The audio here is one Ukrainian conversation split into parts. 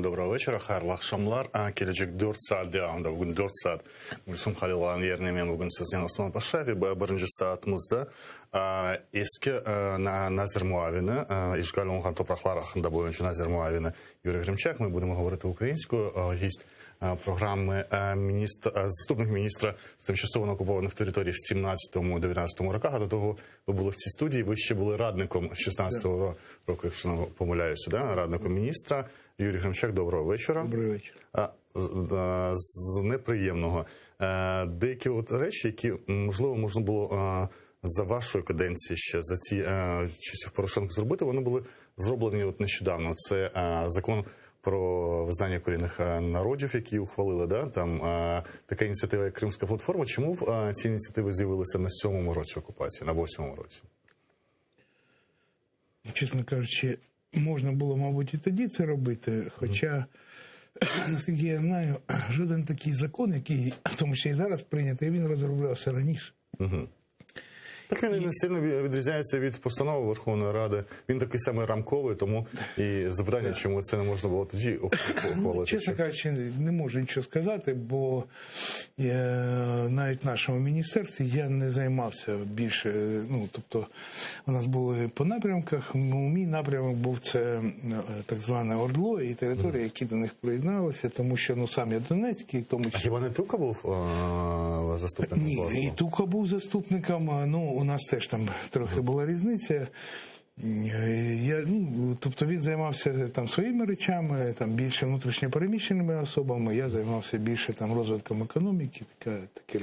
Доброго вечора, хайырлы акшамлар. Келечек 4 саатта, анда бүгүн 4 саат. Гүлсүм Халилованын жерине мен бүгүн сизден Осмон Пашаев биринчи саатымызда эски Назир Муавини, ишгал алынган топраклар хакында боюнча Назир Муавини Юрий Гремчак. Мы будем говорить українською. Есть програми заступник міністра з тимчасово окупованих територій в 17-19 роках, а до того ви були в цій студії, ви ще були радником з 16-го року, якщо не помиляюся, радником міністра. Юрій Гремчак, доброго вечора. Добрий вечір. З неприємного. Деякі речі, які, можливо, можна було за вашої каденції ще, за ці часів Порошенка зробити, вони були зроблені нещодавно. Це закон про визнання корінних народів, які ухвалили, там така ініціатива, як Кримська платформа. Чому ці ініціативи з'явилися на 7-му році окупації, на 8-му році? Чесно кажучи, можна було, мабуть, і тоді це робити, хоча, наскільки я знаю, жоден такий закон, який, в тому що і зараз прийнятий, він розроблявся раніше. Так він не сильно відрізняється від постанови Верховної Ради. Він такий самий рамковий, тому і запитання, чому це не можна було тоді ухвалити. Чесно кажучи, не можу нічого сказати, бо навіть в нашому міністерстві я не займався більше, тобто у нас були по напрямках, мій напрямок був це так зване ОРДЛО і території, які до них приєдналися, тому що сам я Донецький, тому що... А хіба не Тука був заступником? Ні, і Тука був заступником, у нас теж там трохи була різниця. Тобто він займався там своїми речами, там більше внутрішньопереміщеними особами, я займався більше там розвитком економіки.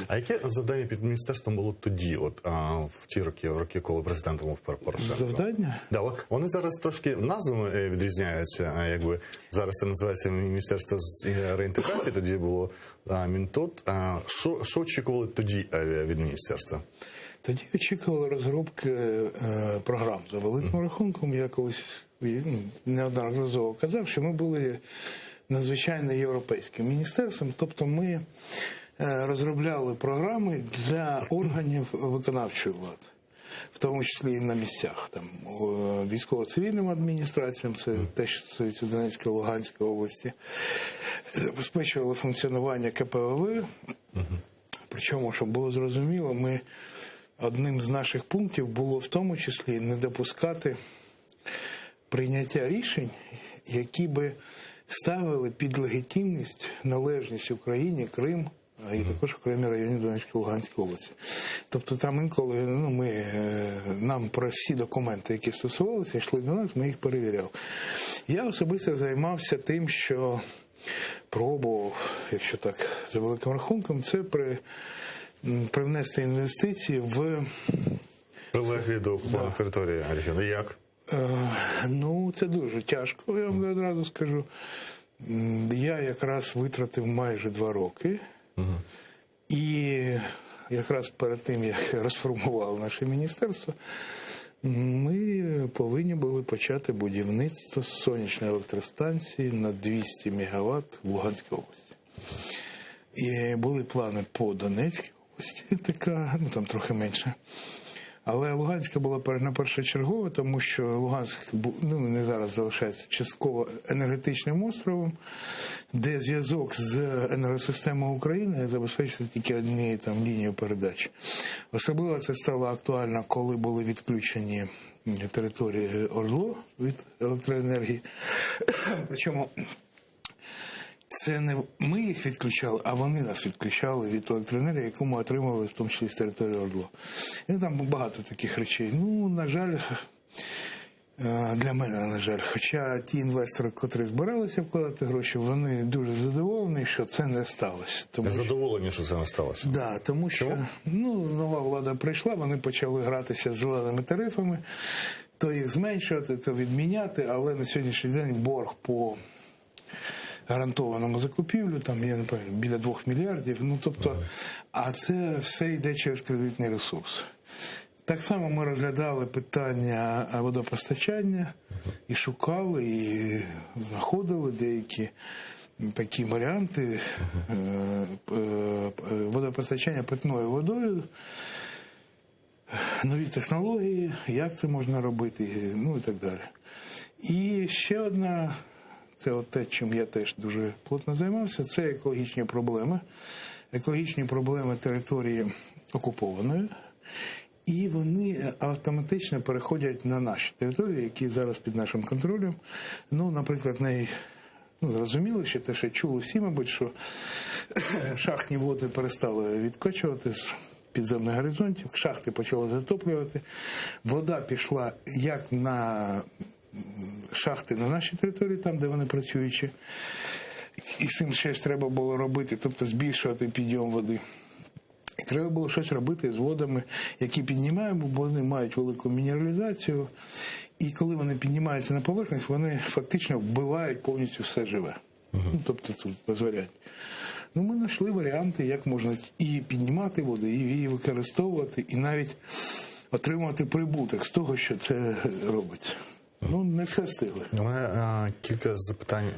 А яке завдання під міністерством було тоді, в ті роки, коли президентом був Порошенко? Завдання? Да, вони зараз трошки назвами відрізняються, якби зараз це називається Міністерство з реінтеграції, тоді було Мінтот. Що очікували тоді від міністерства? Тоді очікували розробки програм. За великим рахунком, я колись неодноразово казав, що ми були надзвичайно європейським міністерством, тобто ми розробляли програми для органів виконавчої влади, в тому числі і на місцях. Там військово-цивільним адміністраціям, це те, що стосується Донецької, Луганської області, забезпечували функціонування КПВВ, причому, щоб було зрозуміло, ми одним з наших пунктів було в тому числі не допускати прийняття рішень, які би ставили під легітимність належність Україні, Крим, а і також окремі райони Донецької, Луганської області. Тобто там інколи нам про всі документи, які стосувалися, йшли до нас, ми їх перевіряли. Я особисто займався тим, що пробував, якщо так за великим рахунком, це привнести інвестиції в... Прилеглі до окупованих територій регіону. Як? Це дуже тяжко, я вам одразу скажу. Я якраз витратив майже 2 роки. І якраз перед тим, як розформували наше міністерство, ми повинні були почати будівництво сонячної електростанції на 200 МВт в Луганській області. І були плани по Донецькій області, така, там трохи менше. Але Луганська була на першочергово, тому що Луганськ, не зараз залишається частково енергетичним островом, де зв'язок з енергосистемою України забезпечується тільки однією лінією передач. Особливо це стало актуально, коли були відключені території ОРДЛО від електроенергії. Причому це не ми їх відключали, а вони нас відключали від електроенергії, яку ми отримували, в тому числі з території ОРДЛО. І там багато таких речей. На жаль, для мене, на жаль, хоча ті інвестори, котрі збиралися вкладати гроші, вони дуже задоволені, що це не сталося. Задоволені, що це не сталося? Так, тому що нова влада прийшла, вони почали гратися з зеленими тарифами, то їх зменшувати, то відміняти, але на сьогоднішній день борг по гарантованому закупівлю, там, я не пам'ятаю, біля 2 мільярдів, а це все йде через кредитний ресурс. Так само ми розглядали питання водопостачання і шукали, і знаходили деякі такі варіанти водопостачання питною водою, нові технології, як це можна робити, і так далі. І ще одна це от те, чим я теж дуже плотно займався, це екологічні проблеми. Екологічні проблеми території окупованої. І вони автоматично переходять на наші території, які зараз під нашим контролем. Ну, наприклад, зрозуміло, що те, що чули всі, мабуть, що шахтні води перестали відкачувати з підземних горизонтів, шахти почали затоплювати, вода пішла як на шахти на нашій території, там, де вони працюючі, і з цим щось треба було робити, тобто збільшувати підйом води. І треба було щось робити з водами, які піднімаємо, бо вони мають велику мінералізацію. І коли вони піднімаються на поверхність, вони фактично вбивають повністю все живе. Тобто тут без варіантів. Ми знайшли варіанти, як можна і піднімати воду, і її використовувати, і навіть отримувати прибуток з того, що це робиться. Не все встигли. У мене кілька запитань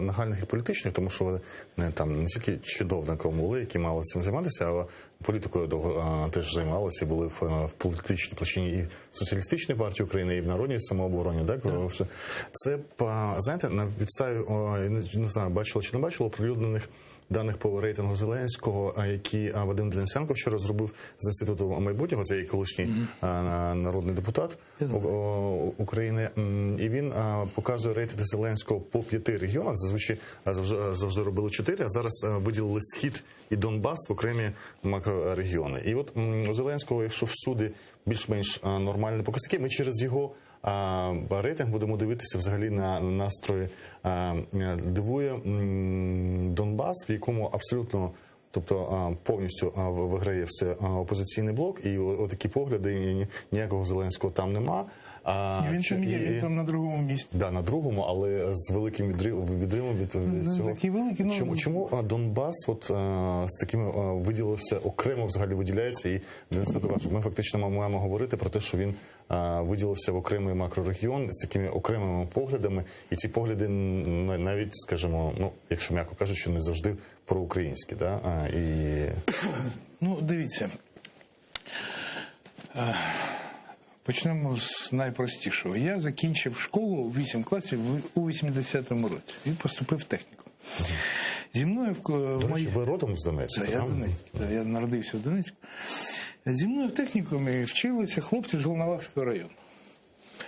нагальних і політичних, тому що ви не тільки чиновником були, які мали цим займатися, але політикою довго теж займалися, були в політичній площині і в Соціалістичній партії України, і в Народній самообороні. Так? Це, знаєте, на підставі, не знаю, бачили чи не бачили, оприлюднених даних по рейтингу Зеленського, які Вадим Денисенко вчора зробив з Інституту майбутнього, це колишній народний депутат України, і він показує рейтинги Зеленського по 5 регіонах, зазвичай завжди робили 4, а зараз виділили Схід і Донбас в окремі макрорегіони. І от у Зеленського, якщо всюди більш-менш нормальні показники, ми через його рейтинг будемо дивитися взагалі на настрої. Дивує Донбас, в якому абсолютно, тобто повністю виграє все опозиційний блок, і отакі погляди, ніякого Зеленського там нема. Він там є, він там на другому місці. Да, на другому, але з великим відривом від цього. Чому Донбас з такими виділився, окремо взагалі виділяється, і ми фактично маємо говорити про те, що він виділився в окремий макрорегіон з такими окремими поглядами, і ці погляди навіть, скажімо, якщо м'яко кажучи, не завжди проукраїнські. Да? Дивіться. Почнемо з найпростішого. Я закінчив школу 8 класів у 80-му році. І поступив в техніку. Зі мною ви родом з Донецька? Я Донецьк. Я народився в Донецьку. Зі мною в технікумі вчилися хлопці з Волновахського району,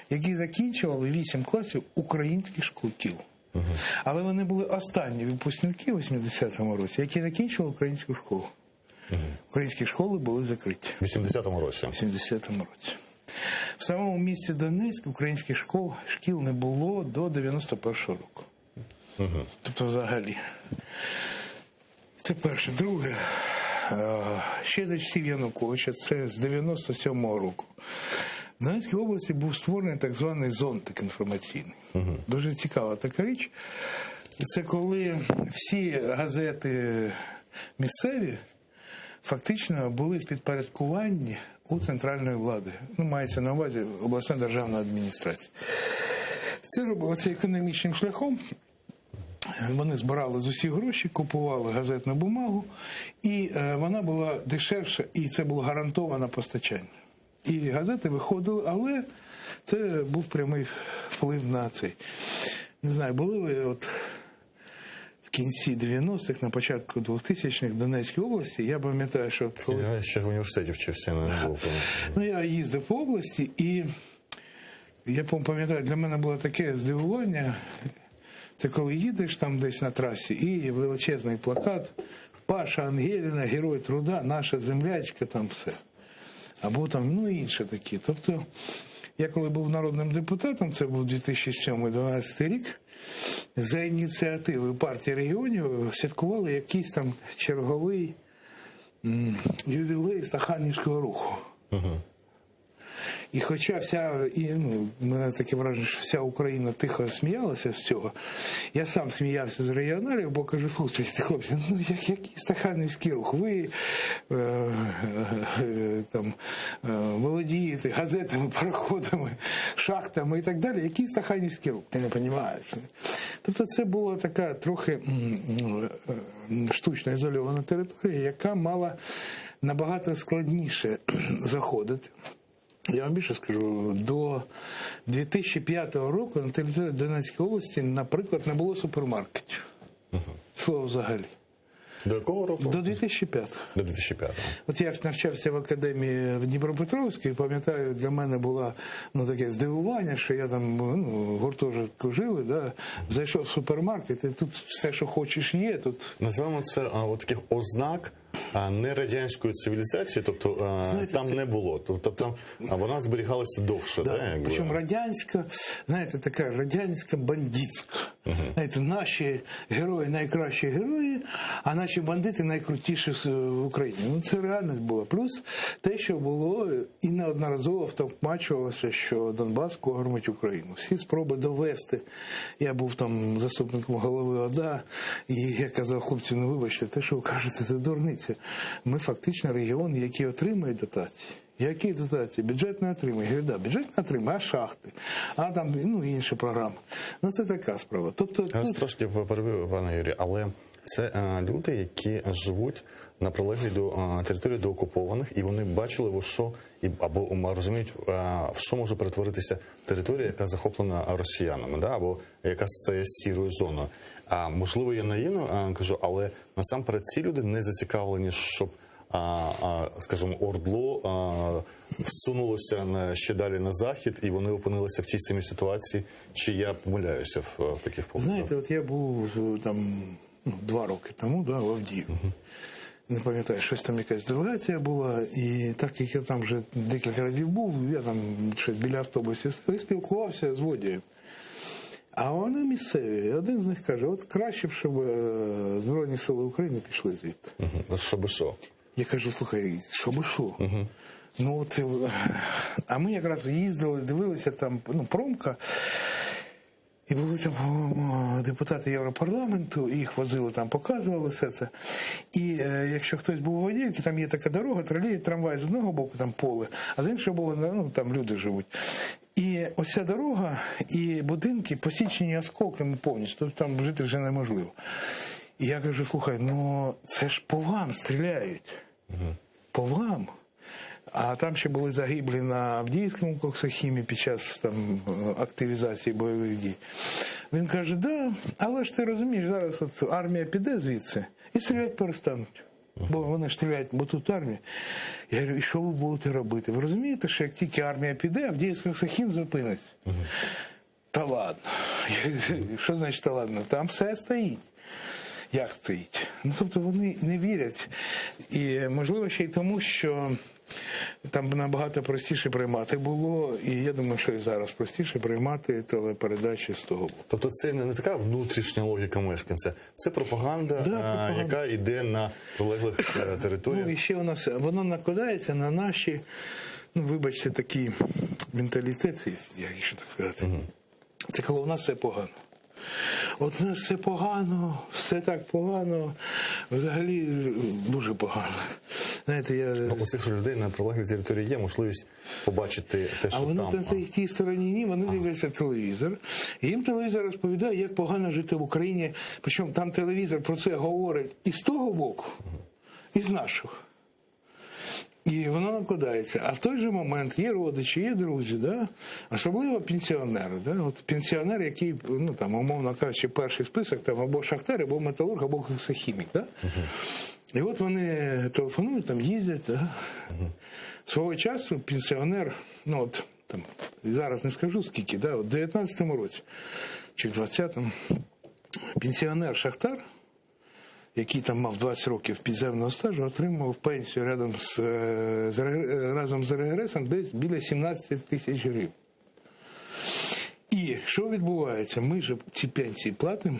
які закінчували 8 класів українських шкіл. Але вони були останні випускники в 80-му році, які закінчували українську школу. Українські школи були закриті. В 80-му році? В 80-му році. В самому місті Донецьк українських шкіл не було до 91-го року. Тобто взагалі. Це перше. Друге. Ще за часів Януковича, це з 97-го року, в Донецькій області був створений так званий зонтик інформаційний. Дуже цікава така річ. Це коли всі газети місцеві фактично були в підпорядкуванні у центральної влади. Мається на увазі обласна державна адміністрація. Це робилося економічним шляхом. Вони збирали з усіх гроші, купували газетну бумагу, і вона була дешевша, і це було гарантоване постачання. І газети виходили, але це був прямий вплив на цей. Не знаю, були ви в кінці 90-х, на початку 2000-х в Донецькій області, я пам'ятаю, що... Я ще в університеті вчився, не був. Я їздив по області, і я пам'ятаю, для мене було таке здивування. Це коли їдеш там десь на трасі, і величезний плакат «Паша Ангеліна, герой труда, наша землячка», там все. Або там, інші такі. Тобто, я коли був народним депутатом, це був 2007-2012 рік, за ініціативи партії регіонів святкували якийсь там черговий ювілей Стаханівського руху. І хоча в мене таке враження, що вся Україна тихо сміялася з цього, я сам сміявся з регіоналів, бо кажу, слухайте, хлопці, який Стаханівський рух? Ви володієте газетами, пароходами, шахтами і так далі. Який Стаханівський рух? Ти не розумієш. Тобто це була така трохи штучно ізольована територія, яка мала набагато складніше заходити. Я вам більше скажу, до 2005 року на території Донецької області, наприклад, не було супермаркетів. Слово взагалі. До якого року? До 2005. До 2005-го. От я навчався в академії в Дніпропетровській, і пам'ятаю, для мене було таке здивування, що я там в гуртожитку жив, зайшов в супермаркет, і тут все, що хочеш, є. Тут... Називаємо це таких ознак не радянської цивілізації, тобто Знаєте, там це... не було. Тобто там вона зберігалася довше. Да. Причому радянська, знаєте, така радянська бандитська. Знаєте, наші герої найкращі герої, а наші бандити найкрутіші в Україні. Ну, це реальність була. Плюс те, що було і неодноразово втовмачувалося, що Донбас кормить Україну. Всі спроби довести. Я був там заступником голови ОДА, і я казав, хлопці, ну вибачте, те, що ви кажете, це дурниця. Ми фактично регіон, який отримує дотації. Які дотації? Бюджет не отримує. Я говорю, да, бюджет не отримує, а шахти, а там інші програми. Ну це така справа. Тобто, я тут... трошки перебив, пане Юрію, але це люди, які живуть на прилеглій до території до окупованих, і вони бачили, або розуміють, в що може перетворитися територія, яка захоплена росіянами, або яка стає сірою зоною. Можливо, я наївно кажу, але насамперед ці люди не зацікавлені, щоб, скажімо, ОРДЛО всунулося ще далі на захід, і вони опинилися в тій самій ситуації. Чи я помиляюся в таких поводах? Знаєте, от я був там 2 роки тому, в Авдіївці. Не пам'ятаю, щось там якась делегація була, і так як я там вже декілька разів був, я там щось біля автобусів спілкувався з водієм. А вони місцеві. Один з них каже, от краще б, щоб Збройні Сили України пішли звідти. Щоби що? Я кажу, слухай, щоби що? Ну, це... А ми якраз їздили, дивилися там, промка, і були там депутати Європарламенту, і їх возили там, показували все це. І якщо хтось був у Водіївці, там є така дорога, трамвай з одного боку, там поле, а з іншого боку, там люди живуть. І ось ця дорога і будинки посічені осколками повністю, тобто там жити вже неможливо. І я кажу, слухай, це ж по вам стріляють. По вам. А там ще були загиблі на Авдіївському коксохімі під час активізації бойових дій. Він каже, але ж ти розумієш, зараз от армія піде звідси і стріляти перестануть. Бо вони ж стріляють, бо тут армія. Я говорю, і що ви будете робити? Ви розумієте, що як тільки армія піде, Авдіївський коксохім зупиниться? Та ладно. Що значить та ладно? Там все стоїть. Як стоїть? Тобто вони не вірять. І можливо ще й тому, що там набагато простіше приймати було, і я думаю, що і зараз простіше приймати телепередачі з того боку. Тобто це не така внутрішня логіка мешканця, це пропаганда, яка йде на прилеглих територіях. І ще у нас, воно накладається на наші, вибачте, такі менталітети, якщо так сказати. Це коли у нас все погано. От у нас все погано, все так погано, взагалі дуже погано. Знаєте, у цих людей на прилеглій території є можливість побачити те, що там. А вони на тій стороні ні, вони дивляться телевізор. І їм телевізор розповідає, як погано жити в Україні. Причому там телевізор про це говорить і з того боку, і з нашого. І воно накладається. А в той же момент є родичі, є друзі, особливо пенсіонери. От пенсіонер, який, умовно кажучи, перший список, там або шахтар, або металург, або коксохімік. І от вони телефонують, їздять. Свого часу пенсіонер, зараз не скажу скільки, в 19-му році, чи в 20-му, пенсіонер-шахтар, який там мав 20 років підземного стажу, отримав пенсію разом з регресом десь біля 17 тисяч гривень. І що відбувається? Ми ж ці пенсії платимо.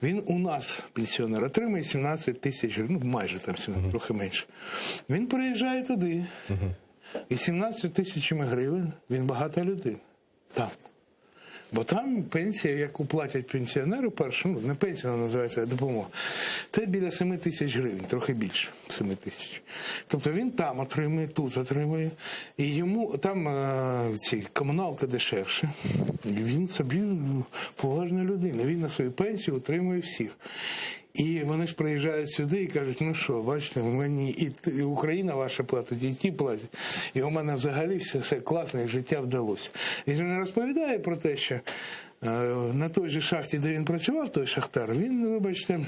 Він у нас, пенсіонер, отримує 17 тисяч гривень, майже там 17, трохи менше. Він приїжджає туди, і 17 тисячами гривень він багата людина. Там. Бо там пенсія, яку платять пенсіонеру, не пенсія називається, а допомога, це біля 7 тисяч гривень, трохи більше 7 тисяч. Тобто він там отримує, тут отримує, і йому там комуналка дешевше. І він собі поважна людина, він на свою пенсію отримує всіх. І вони ж приїжджають сюди і кажуть, ну що, бачите, мені і Україна ваша платить, і ті платять. І у мене взагалі все класно, і життя вдалося. Він же не розповідає про те, що на той же шахті, де він працював, той шахтар, він, вибачте,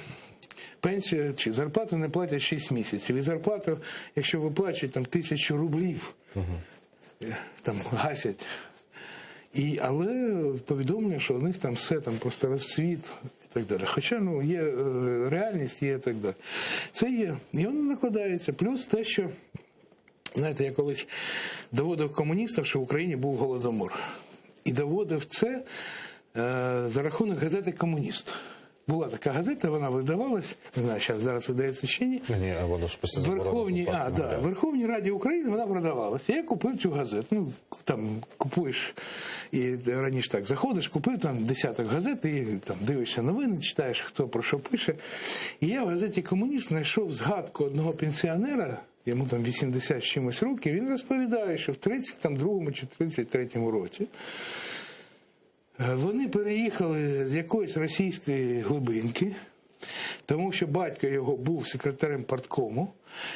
пенсію чи зарплату не платять 6 місяців. І зарплату, якщо виплачують там 1000 рублів, там гасять. Але повідомлення, що у них там все, там просто розцвіт і так далі. Хоча, ну, є реальність, є і так далі. Це є. І воно накладається. Плюс те, що, знаєте, я колись доводив комуністам, що в Україні був голодомор. І доводив це за рахунок газети «Комуніст». Була така газета, вона видавалась, не знаю, зараз видається чи ні. Ні, воно ж після в Верховній Раді України вона продавалася. Я купив цю газету. Ну, там купуєш, і раніше так заходиш, купив там десяток газет, і там дивишся новини, читаєш, хто про що пише. І я в газеті «Комуніст» знайшов згадку одного пенсіонера, йому там 80 з чимось років, він розповідає, що в 32-му чи 33-му році вони переїхали з якоїсь російської глибинки, тому що батько його був секретарем парткому,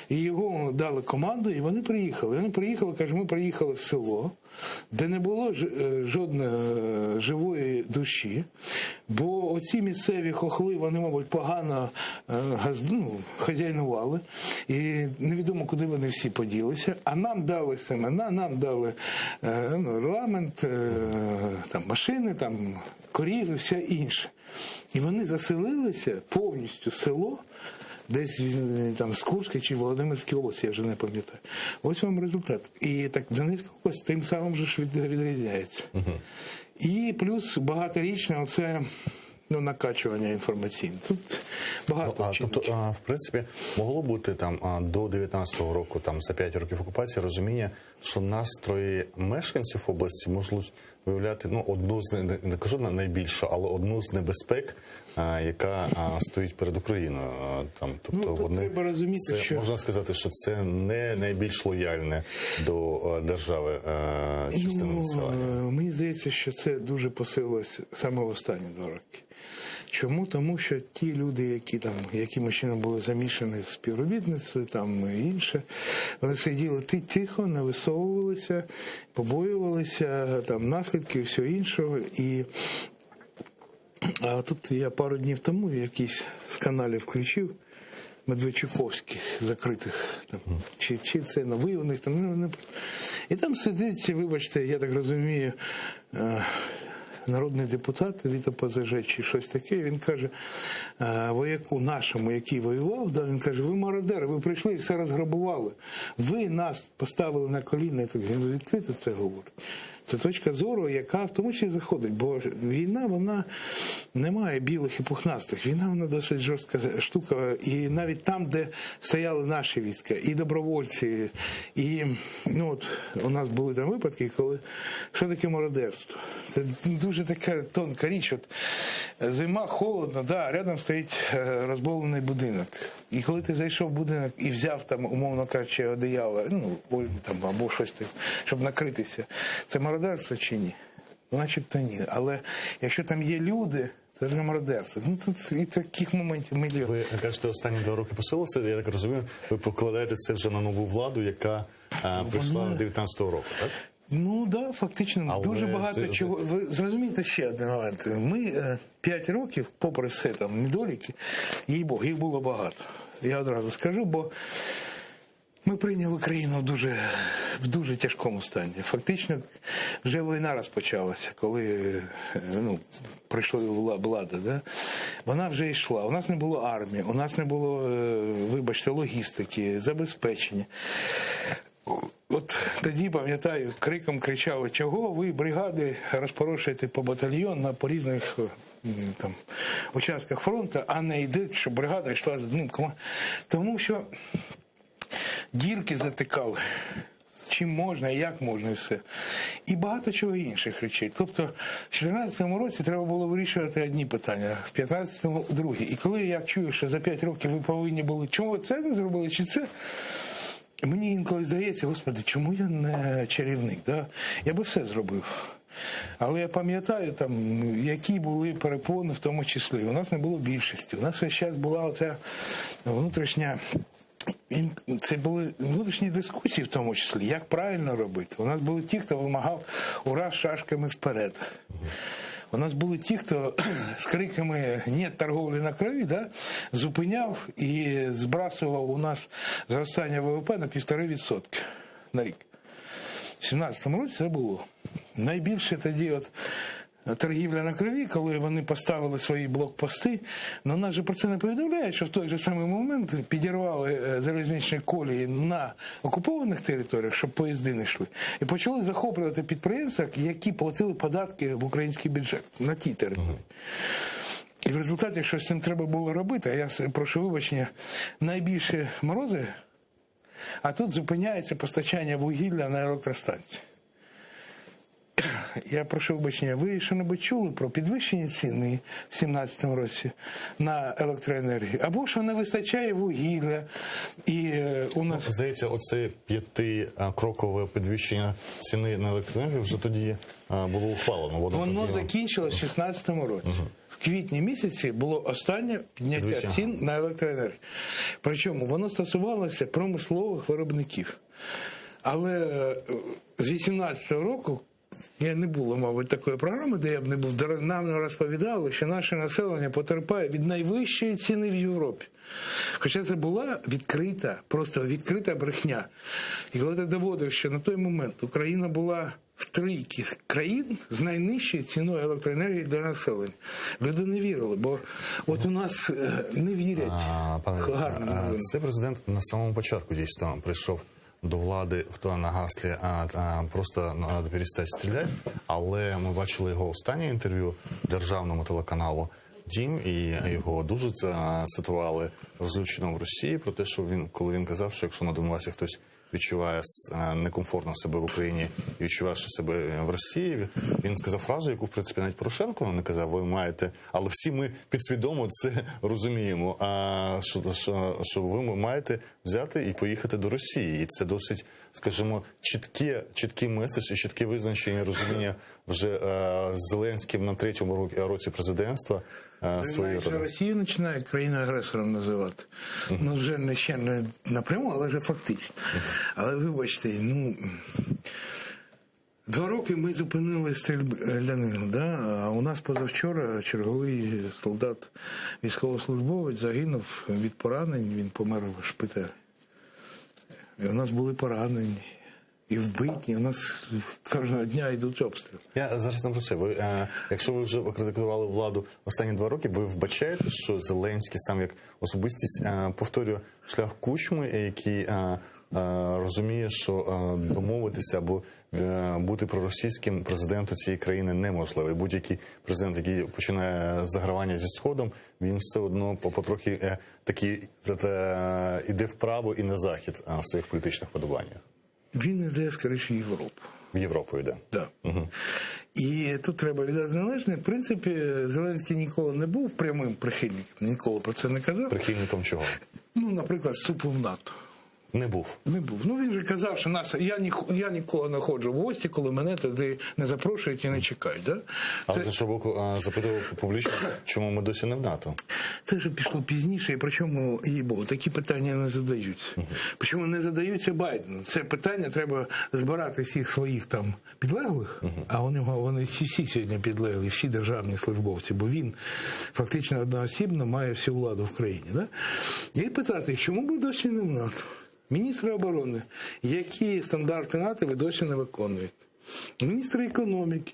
і його дали команду, і вони приїхали. Вони приїхали, кажуть, ми приїхали в село, де не було жодної живої душі, бо оці місцеві хохли, вони, мабуть, погано хазяйнували, і невідомо, куди вони всі поділися. А нам дали семена, нам дали регламент, там, машини, там, корів і все інше. І вони заселилися повністю село, десь там з Курська чи Володимирської області, я вже не пам'ятаю. Ось вам результат. І так Донецька область тим самим же відрізняється. І плюс багаторічне оце накачування інформаційне. Тут багато тобто, в принципі, могло бути там до 19-го року, там за 5 років окупації, розуміння, що настрої мешканців області можуть виявляти, ну, одну з, не кажу найбільшу, але одну з небезпек, яка стоїть перед Україною. Там, тобто, вони, треба розуміти, це, що... можна сказати, що це не найбільш лояльне до держави частина населення. Мені здається, що це дуже посилилось саме в останні 2 роки. Чому? Тому що ті люди, які там якимось чином були замішані з співробітницею, там і інше, вони сиділи тихо, не висовувалися, побоювалися там наслідки і все іншого. А тут я пару днів тому якийсь з каналів включив, Медведчуковських закритих, там, чи це новий у них там, і там сидить, вибачте, я так розумію, народний депутат від ОПЗЖ чи щось таке, він каже, вояку нашому, який воював, да, він каже, ви мародери, ви прийшли і все розграбували, ви нас поставили на коліна, і так він відкрито це говорить. Це точка зору, яка в тому числі заходить, бо війна, вона не має білих і пухнастих. Війна, вона досить жорстка штука. І навіть там, де стояли наші війська, і добровольці, і от у нас були там випадки, коли що таке мародерство? Це дуже така тонка річ. От зима, холодно, да, рядом стоїть розбомблений будинок. І коли ти зайшов в будинок і взяв там, умовно кажучи, одеяло, там, або щось там, щоб накритися, це мародерство чи ні? Начебто ні. Але якщо там є люди, це ж не мародерство. Ну, тут і таких моментів мільйон. Ви кажете, останні 2 роки посилилося, я так розумію, ви покладаєте це вже на нову владу, яка прийшла на 19-го року, так? Ну, так, да, фактично, але дуже багато чого. Ви зрозумієте ще один момент. Ми 5 років, попри все там недоліки, їй-богу, їх було багато. Я одразу скажу, бо ми прийняли країну в дуже тяжкому стані. Фактично, вже війна розпочалася, коли прийшла влада. Да? Вона вже йшла. У нас не було армії, у нас не було, вибачте, логістики, забезпечення. От тоді, пам'ятаю, криком кричали, чого ви, бригади, розпорошуєте по батальйону по різних там участках фронту, а не йдуть, щоб бригада йшла з одним командою. Тому що дірки затикали, чим можна і як можна, і все. І багато чого інших речей. Тобто в 2014 році треба було вирішувати одні питання, в 2015-му другі. І коли я чую, що за 5 років ви повинні були, чому ви це не зробили, чи це? Мені інколи здається, Господи, чому я не чарівник? Да? Я би все зробив. Але я пам'ятаю, там, які були перепони в тому числі. У нас не було більшості. У нас весь час була оця внутрішня. Це були внутрішні дискусії в тому числі, як правильно робити. У нас були ті, хто вимагав ура з шашками вперед. У нас були ті, хто з криками «Ні торговлі на крові», да, зупиняв і збрасував у нас зростання ВВП на 1,5% на рік. У 2017 році це було. Найбільше тоді торгівля на крові, коли вони поставили свої блокпости, але нас же про це не повідомляють, що в той же самий момент підірвали залізничні колії на окупованих територіях, щоб поїзди не йшли, і почали захоплювати підприємства, які платили податки в український бюджет на тій території. І в результаті щось з цим треба було робити, а я прошу вибачення, найбільші морози, а тут зупиняється постачання вугілля на електростанції. Я прошу вибачення, ви що-небудь чули про підвищення ціни в 2017 році на електроенергію? Або що не вистачає вугілля, і у нас... Здається, оце 5-крокове підвищення ціни на електроенергію вже тоді було ухвалено. Воно закінчилось в 2016 році. В квітні місяці було останнє підняття цін на електроенергію. Причому воно стосувалося промислових виробників. Але з 2018 року не було, мабуть, такої програми, де я б не був. Нам розповідали, що наше населення потерпає від найвищої ціни в Європі. Хоча це була відкрита, просто відкрита брехня. І коли ти доводиш, що на той момент Україна була в трійці країн з найнижчою ціною електроенергії для населення, люди не вірили, бо от у нас не вірять гарним новинам. Цей президент на самому початку дійсно прийшов до влади на гаслі просто треба перестати стріляти, але ми бачили його останнє інтерв'ю державному телеканалу «Дім», і його дуже цитували розлючено в Росії про те, що коли він казав, що якщо на Донбасі хтось відчуває некомфортно себе в Україні і відчуває себе в Росії, він сказав фразу, яку, в принципі, навіть Порошенко не казав, ви маєте, але всі ми підсвідомо це розуміємо, що ви маєте взяти і поїхати до Росії. І це досить, скажімо, чіткий меседж і чітке визначення розуміння вже з Зеленським на 3-му році президентства своєї родини. Росію починає країною-агресором називати. Ну, вже ще не напряму, але вже фактично. Але вибачте, 2 роки ми зупинили стрілянину, да? А у нас позавчора черговий солдат, військовослужбовець загинув від поранень, він помер в шпиталі. І у нас були поранені. І вбиті, у нас кожного дня йдуть обстріли. Я зараз не про це. Якщо ви вже критикували владу останні 2 роки, ви вбачаєте, що Зеленський сам як особистість повторює шлях Кучми, який розуміє, що домовитися або бути проросійським президентом цієї країни неможливо. І будь-який президент, який починає загравання зі Сходом, він все одно потрохи іде вправо і на захід в своїх політичних подобаннях. Він йде, скоріше, в Європу. В Європу йде. Так. Угу. І тут треба віддати належне. В принципі, Зеленський ніколи не був прямим прихильником, ніколи про це не казав. Прихильником чого? Наприклад, вступу в НАТО. Не був. Не був. Він же казав, що я ніколи не ходжу в гості, коли мене туди не запрошують і не чекають. Да? Але з іншого боку, запитував публічно, чому ми досі не в НАТО? Це вже пішло пізніше, і причому, їй-богу, такі питання не задаються. Причому не задаються Байдену. Це питання треба збирати всіх своїх там підлеглих, а вони всі сьогодні підлеглі, всі державні службовці, бо він фактично одноосібно має всю владу в країні. Да? І питати, чому ми досі не в НАТО? Міністри оборони, які стандарти НАТО ви досі не виконуєте? Міністри економіки,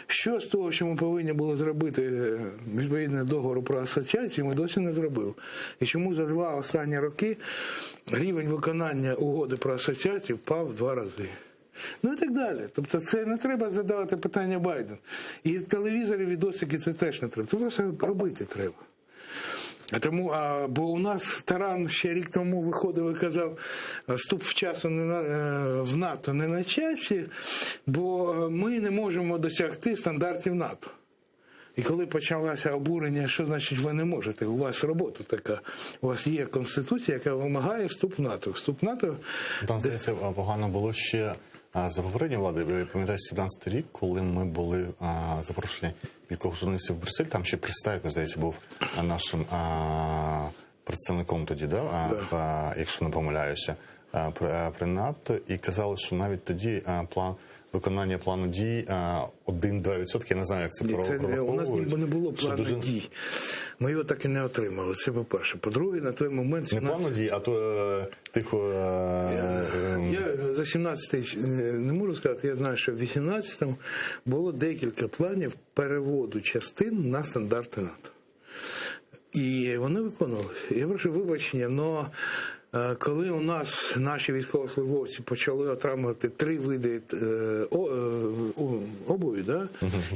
що з того, що ми повинні були зробити відповідно договору про асоціацію, ми досі не зробили. І чому за 2 останні роки рівень виконання угоди про асоціацію впав в 2 рази? І так далі. Тобто це не треба задавати питання Байдену. І телевізори, відосики це теж не треба. Це просто робити треба. Бо у нас Таран ще рік тому виходив і казав, вступ в НАТО не на часі, бо ми не можемо досягти стандартів НАТО. І коли почалося обурення, що значить ви не можете, у вас робота така, у вас є Конституція, яка вимагає вступ в НАТО. Вступ в НАТО... Там, здається, погано було ще за попередньої влади. Ви пам'ятаєте 17-й рік, коли ми були запрошені кількох журналістів в Брюссель, там ще Пристайко, здається, був нашим представником тоді, якщо не помиляюся, при НАТО, і казали, що навіть тоді виконання плану дій 1-2%, я не знаю, як це прораховують. У нас ніби не було плану дій. Ми його так і не отримали, це по-перше. По-друге, на той момент... Не плану дій, а то тихо... Я за 17-й не можу сказати, я знаю, що в 18-му було декілька планів переводу частин на стандарти НАТО. І вони виконувалися. Я прошу вибачення, але коли у нас наші військовослужбовці почали отримувати 3 види обуві,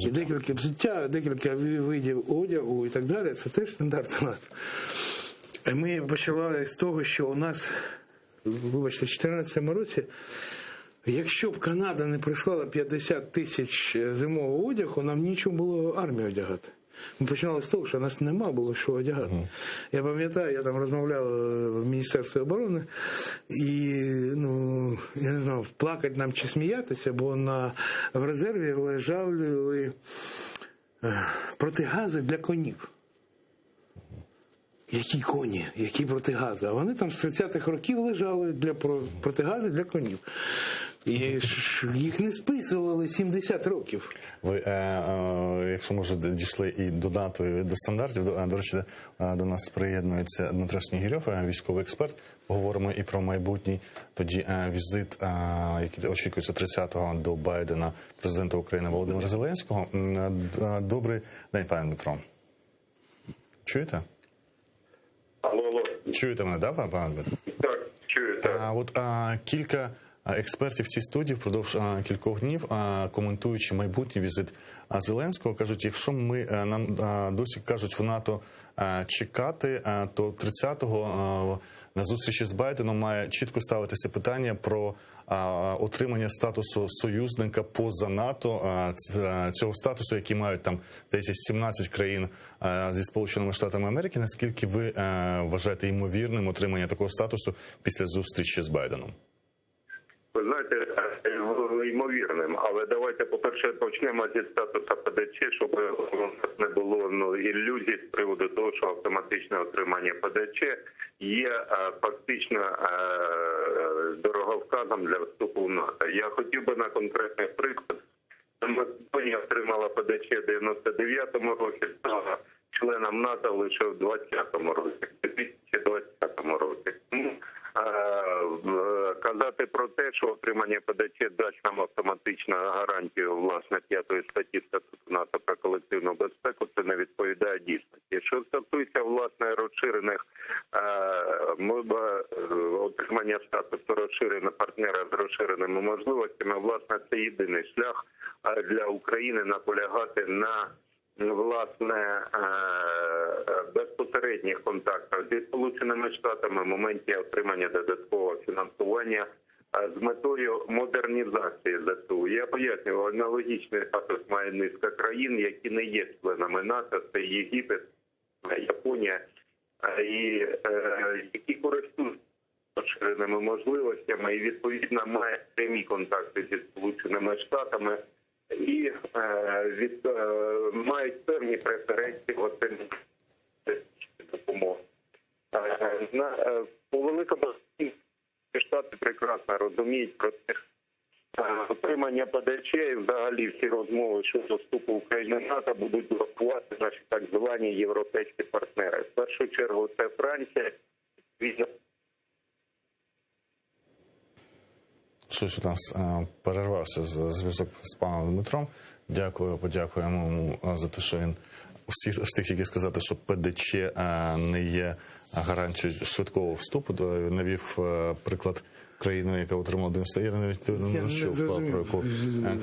і декілька взуття, декілька видів одягу і так далі, це теж стандарти НАТО. Ми почали з того, що у нас, вибачте, в 2014 році, якщо б Канада не прислала 50 тисяч зимового одягу, нам нічого було армію одягати. Ми починали з того, що нас нема було що одягати. Я пам'ятаю, я там розмовляв в Міністерстві оборони, і, я не знав, плакати нам чи сміятися, бо в резерві лежали протигази для конів. Які коні, які протигази? А вони там з 30-х років лежали для протигази для конів. І їх не списували 70 років. Ви, якщо, може, дійшли і до НАТО, і до стандартів, до речі, до нас приєднується Дмитро Снігирьов, військовий експерт. Поговоримо і про майбутній тоді візит, який очікується 30-го до Байдена, президента України Володимира Зеленського. Добрий день, пане Дмитро. Чуєте? Алло. Чуєте мене, да, пане Дмитро? Так, чую, так. От кілька експертів в цій студії впродовж кількох днів, коментуючи майбутній візит Зеленського, кажуть, якщо нам досі кажуть в НАТО чекати, то 30-го на зустрічі з Байденом має чітко ставитися питання про отримання статусу союзника поза НАТО, цього статусу, який мають там десь 17 країн зі Сполученими Штатами Америки. Наскільки ви вважаєте ймовірним отримання такого статусу після зустрічі з Байденом? Ви знаєте, ймовірним, але давайте, по-перше, почнемо зі статусу ПДЧ, щоб у нас не було ілюзій з приводу того, що автоматичне отримання ПДЧ є фактично дороговказом для вступу в НАТО. Я хотів би на конкретний приклад. Македонія отримала ПДЧ в 99-му році, стала членом НАТО лише в 2020 році, в 2020 році. Казати про те, що отримання ПДЧ дасть нам автоматичну гарантію, власне, 5 статті Статуту НАТО про колективну безпеку, це не відповідає дійсності. Що стосується, власне, розширених отримання статусу розширеного партнера з розширеними можливостями, власне, це єдиний шлях для України наполягати на, власне, безпосередніх контактах зі Сполученими Штатами в моменті отримання додаткового фінансування з метою модернізації ЗСУ. Я пояснюю, аналогічний статус має низка країн, які не є членами НАТО, це Єгипет, Японія, і які користуються розширеними можливостями і, відповідно, мають прямі контакти зі Сполученими Штатами і мають певні преференції в отриманні допомоги. По великому Штати прекрасно розуміють про те, отримання ПДЧ і взагалі всі розмови щодо вступу України в НАТО будуть блокувати наші так звані європейські партнери. В першу чергу це Франція. Щось у нас перервався зв'язок з паном Дмитром. Подякуємо йому за те, що він встиг тільки сказати, що ПДЧ не є гарантією швидкого вступу. Навів приклад країни, яка отримала 90. Я навіть не чув про яку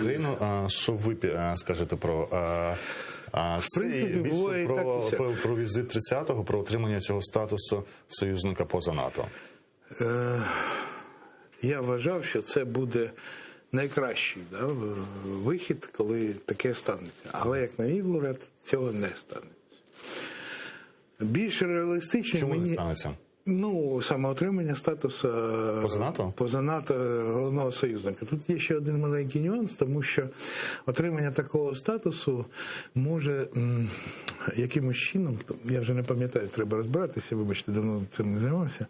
країну. Що ви скажете про це? Більше про візит 30-го, про отримання цього статусу союзника поза НАТО? Я вважав, що це буде найкращий вихід, коли таке станеться. Але, як на мій погляд, цього не станеться. Більш реалістично Чому не станеться? Ну, саме отримання статусу поза НАТО головного союзника. Тут є ще один маленький нюанс, тому що отримання такого статусу може якимось чином, я вже не пам'ятаю, треба розбиратися, вибачте, давно цим не займався,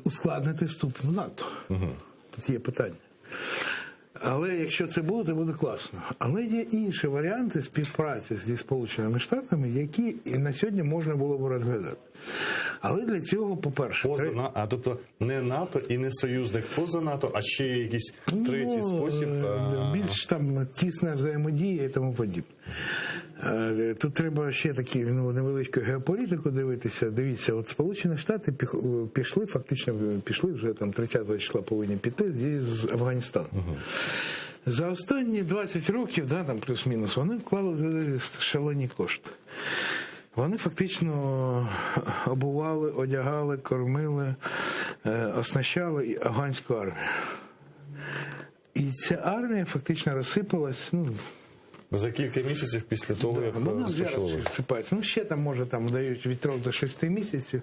ускладнити вступ в НАТО. Тут є питання. Але якщо це буде, то буде класно. Але є інші варіанти співпраці зі Сполученими Штатами, які і на сьогодні можна було б розглядати. Але для цього, по-перше... Тобто не НАТО і не союзник поза НАТО, а ще є якийсь третій спосіб? Більш там тісна взаємодія і тому подібне. Тут треба ще такі невеличку геополітику дивитися. Дивіться, от Сполучені Штати пішли вже там 30 числа повинні піти з Афганістану. За останні 20 років, там плюс-мінус, вони вклали шалені кошти. Вони фактично обували, одягали, кормили, оснащали афганську армію. І ця армія фактично розсипалась, за кілька місяців після того, як вона вже розсипається. Ще там дають від 3 до 6 місяців.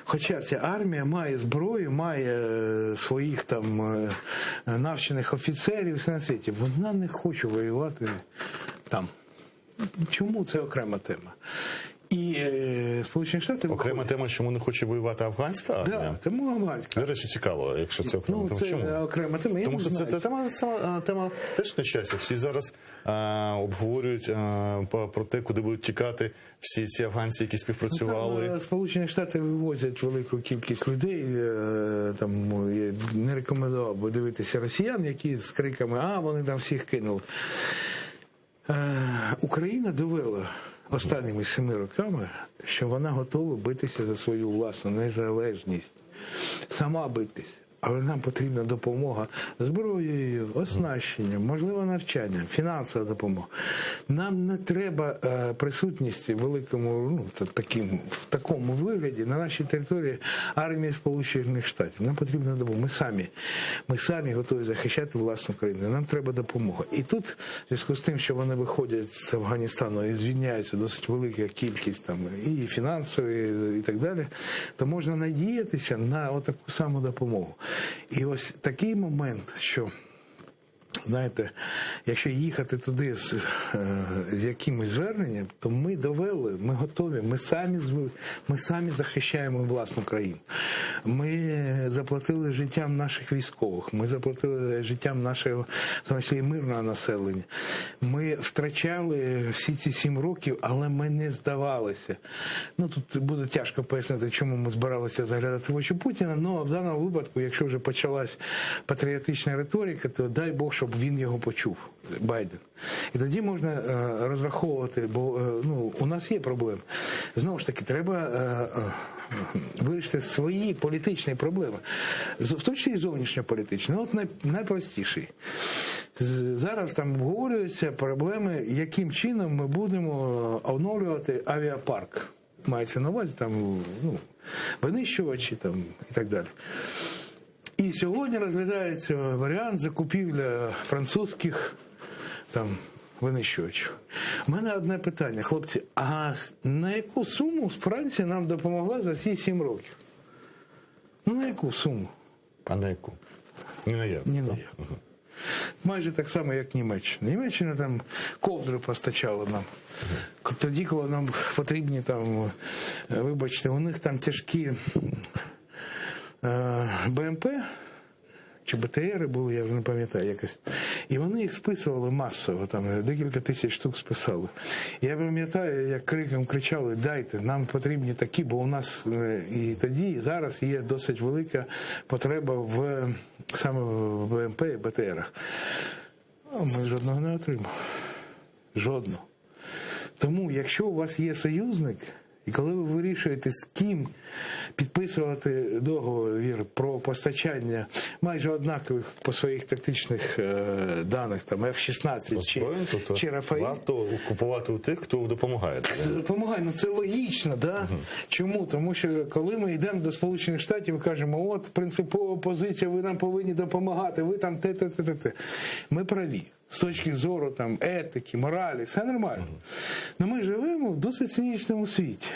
Хоча ця армія має зброю, має своїх там навчених офіцерів, все на світі. Вона не хоче воювати там. Чому? Це окрема тема. І Сполучені Штати... Окрема тема, чому не хоче воювати афганська армія? Так, тому афганська. До речі, цікаво, якщо це окрема тема. Це окрема тема. Тому що це тема теж нещастя. Всі зараз обговорюють про те, куди будуть тікати всі ці афганці, які співпрацювали. Там Сполучені Штати вивозять велику кількість людей. Там я не рекомендував би дивитися росіян, які з криками вони там всіх кинули. Україна довела останніми 7 роками, що вона готова битися за свою власну незалежність. Сама битись. Але нам потрібна допомога зброєю, оснащенням, можливо, навчанням, фінансова допомога. Нам не треба присутності великому, в такому вигляді на нашій території армії Сполучених Штатів. Нам потрібна допомога. Ми самі готові захищати власну країну. Нам треба допомога. І тут, в зв'язку з тим, що вони виходять з Афганістану і звільняються досить велика кількість і фінансової, і так далі, то можна надіятися на таку саму допомогу. І ось такий момент, що, знаєте, якщо їхати туди з якимось зверненням, то ми довели, ми готові, ми самі захищаємо власну країну. Ми заплатили життям наших військових, ми заплатили життям нашого, в тому числі, мирного населення. Ми втрачали всі ці 7 років, але ми не здавалися. Тут буде тяжко пояснити, чому ми збиралися заглядати в очі Путіна, але в даному випадку, якщо вже почалась патріотична риторика, то дай Бог, щоб він його почув, Байден. І тоді можна розраховувати, бо у нас є проблеми. Знову ж таки, треба вирішити свої політичні проблеми, в тому числі і зовнішньополітичні. Найпростіший. Зараз там обговорюються проблеми, яким чином ми будемо оновлювати авіапарк. Мається на увазі винищувачі і так далі. І сьогодні розглядається варіант закупівля французьких винищувачів. У мене одне питання, хлопці, а на яку суму Франція нам допомогла за ці 7 років? На яку суму? А на яку? Ні на яку. Ні на яку. Майже так само, як Німеччина. Німеччина ковдри постачала нам. Тоді, коли нам потрібні вибачте, у них тяжкі БМП, чи БТРи були, я вже не пам'ятаю якось. І вони їх списували масово, декілька тисяч штук списали. Я пам'ятаю, як криком кричали: дайте, нам потрібні такі, бо у нас і тоді, і зараз є досить велика потреба саме в БМП і БТРах. Ми жодного не отримали. Жодного. Тому, якщо у вас є союзник, і коли ви вирішуєте, з ким підписувати договір про постачання майже однакових по своїх тактичних даних, F-16 чи Рафаель. Варто купувати у тих, хто допомагає. Допомагає, це логічно, да? Чому? Тому що коли ми йдемо до Сполучених Штатів і кажемо, принципова позиція, ви нам повинні допомагати, ви там те. Ми праві. З точки зору етики, моралі, все нормально. Але ми живемо в досить цинічному світі.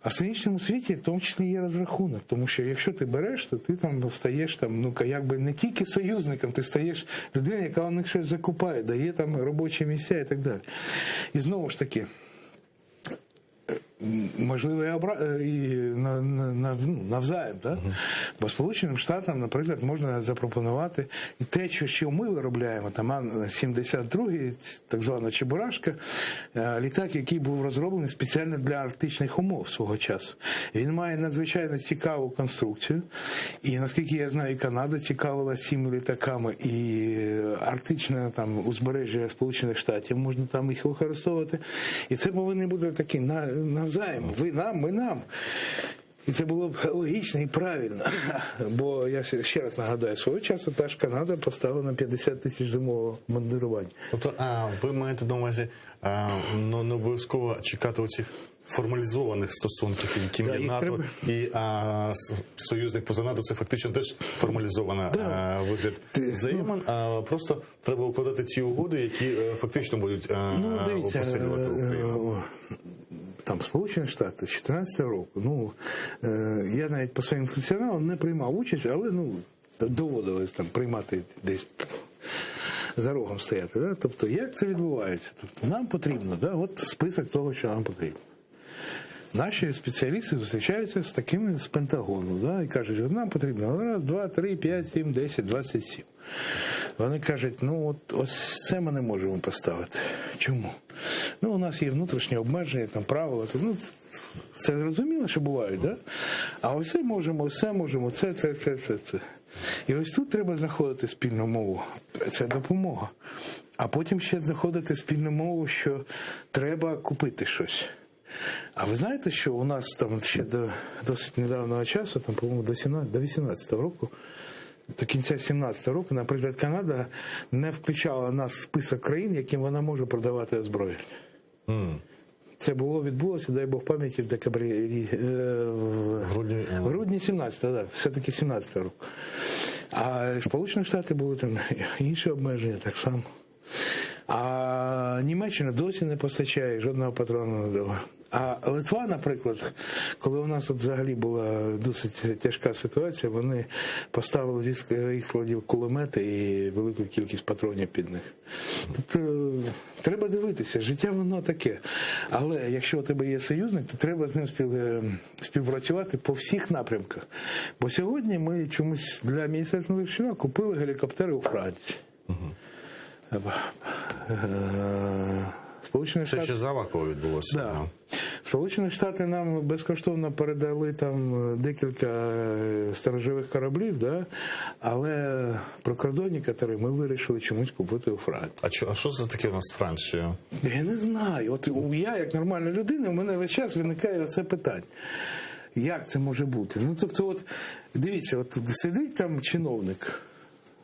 А в сьогоднішньому світі в тому числі є розрахунок, тому що якщо ти береш, то ти там стаєш там, ну якби не тільки союзником, ти стаєш людиною, яка у них щось закупає, дає там робочі місця і так далі. І знову ж таки, можливо, навзаєм, да? Бо Сполученим Штатам, наприклад, можна запропонувати і те, що ми виробляємо, там Ан-72, так звана Чебурашка, літак, який був розроблений спеціально для арктичних умов свого часу. Він має надзвичайно цікаву конструкцію, і, наскільки я знаю, і Канада цікавилася цими літаками, і арктичне там узбережжя Сполучених Штатів, можна там їх використовувати. І це повинен бути такий навзаєм. Ви нам, ми нам. І це було б логічно і правильно. Бо я ще раз нагадаю, свого часу та ж Канада поставила на 50 тисяч зимового бомбардування. Тобто, ви маєте на увазі, не обов'язково чекати оцих формалізованих стосунків, які є НАТО і союзник поза НАТО, це фактично теж формалізована вигляд взаємин, просто треба укладати ці угоди, які фактично будуть посилювати Україну. Там Сполучені Штати 2014 року, я навіть по своїм функціоналам не приймав участь, але доводилось там приймати десь за рогом стояти. Да? Тобто, як це відбувається? Тобто, нам потрібно, от список того, що нам потрібно. Наші спеціалісти зустрічаються з такими з Пентагону, да, і кажуть, що нам потрібно 1, 2, 3, 5, 7, 10, 27. Вони кажуть, ось це ми не можемо поставити. Чому? У нас є внутрішні обмеження, там правила, це зрозуміло, що бувають, да? А ось це можемо, це. І ось тут треба знаходити спільну мову. Це допомога. А потім ще знаходити спільну мову, що треба купити щось. А ви знаєте, що у нас там ще до досить недавнього часу, там, по-моєму, до 18-го року, до кінця 17-го року, наприклад, Канада не включала нас в список країн, яким вона може продавати озброєння. Це відбулося, дай Бог пам'яті, в декабрі, в грудні 17-го, да, все-таки 17-го року. А Сполучені Штати були там інші обмеження, так само. А Німеччина досі не постачає, жодного патрона не дала. А Литва, наприклад, коли у нас взагалі була досить тяжка ситуація, вони поставили зі своїх складів кулемети і велику кількість патронів під них. Тобто треба дивитися, життя воно таке. Але якщо у тебе є союзник, то треба з ним співпрацювати по всіх напрямках. Бо сьогодні ми чомусь для Міністерства внутрішніх справ купили гелікоптери у Франції. Це ще за Авакова відбулося. Да. Сполучені Штати нам безкоштовно передали там декілька сторожових кораблів, да? Але прикордонні катери ми вирішили чомусь купити у Франції. А що це таке у нас з Францією? Я не знаю. От я, як нормальна людина, у мене весь час виникає це питання. Як це може бути? Тобто, дивіться, сидить там чиновник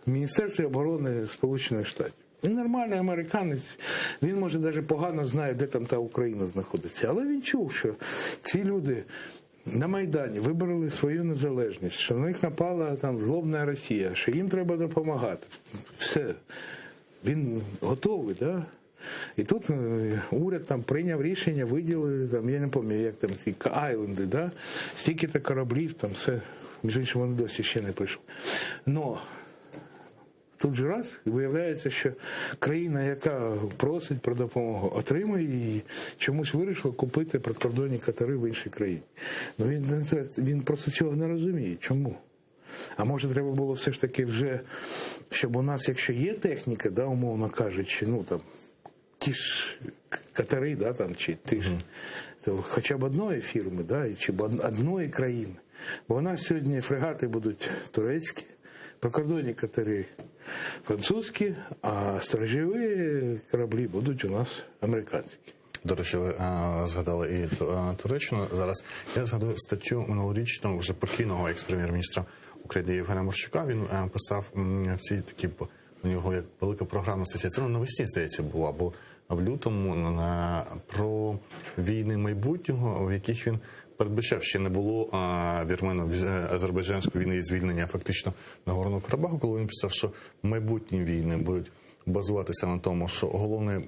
в Міністерстві оборони Сполучених Штатів. Він нормальний американець, він, може, навіть погано знає, де там та Україна знаходиться. Але він чув, що ці люди на Майдані вибороли свою незалежність, що на них напала там злобна Росія, що їм треба допомагати. Все. Він готовий, да? І тут уряд там прийняв рішення, виділили, там, я не пам'ятаю, як там ці айленди, да? Стільки-то кораблів, там все. Між іншим, вони досі ще не прийшли. Но тут же раз, і виявляється, що країна, яка просить про допомогу, отримує її, чомусь вирішила купити прикордонні катери в іншій країні. Він просто цього не розуміє. Чому? А може, треба було все ж таки вже, щоб у нас, якщо є техніка, да, умовно кажучи, ті ж катери, да, там, чи ті ж, то хоча б одної фірми, да, чи б одної країни. Бо у нас сьогодні фрегати будуть турецькі, прикордонні катери французькі, а сторожові кораблі будуть у нас американські. До речі, ви згадали і Туреччину. Зараз я згадую статтю минулорічного вже покійного екс-прем'єр-міністра України Євгена Морщука. Він писав в цій такій, у нього як велика програма стаття. Це навесні, здається, була, бо в лютому про війни майбутнього, в яких він передбачав, ще не було вірмено-азербайджанської війни і звільнення фактично Нагорного Карабаху, коли він писав, що майбутні війни будуть базуватися на тому, що головне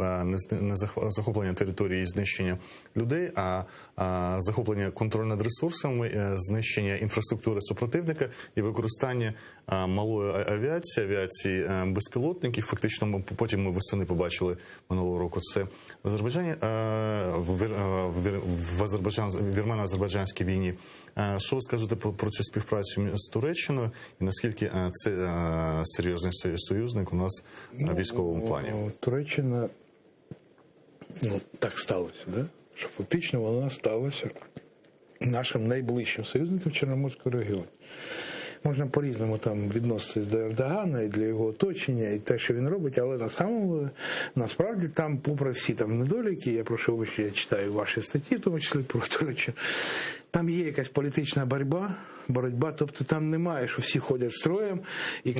не захоплення території і знищення людей, а захоплення контролю над ресурсами, знищення інфраструктури супротивника і використання малої авіації безпілотників. Фактично, потім ми восени побачили минулого року це в Азербайджані, в вірмено-азербайджанській війні. Що ви скажете про цю співпрацю з Туреччиною і наскільки це серйозний союзник у нас в військовому плані? Туреччина, так сталося, да? Що фактично вона сталася нашим найближчим союзником в Чорноморському регіоні. Можна по-різному там відноситись до Ердогана і для його оточення, і те, що він робить, але насправді там, попри всі там недоліки, я прошу вибачення, я читаю ваші статті, в тому числі про Туреччину, там є якась політична боротьба, тобто там немає, що всі ходять строєм і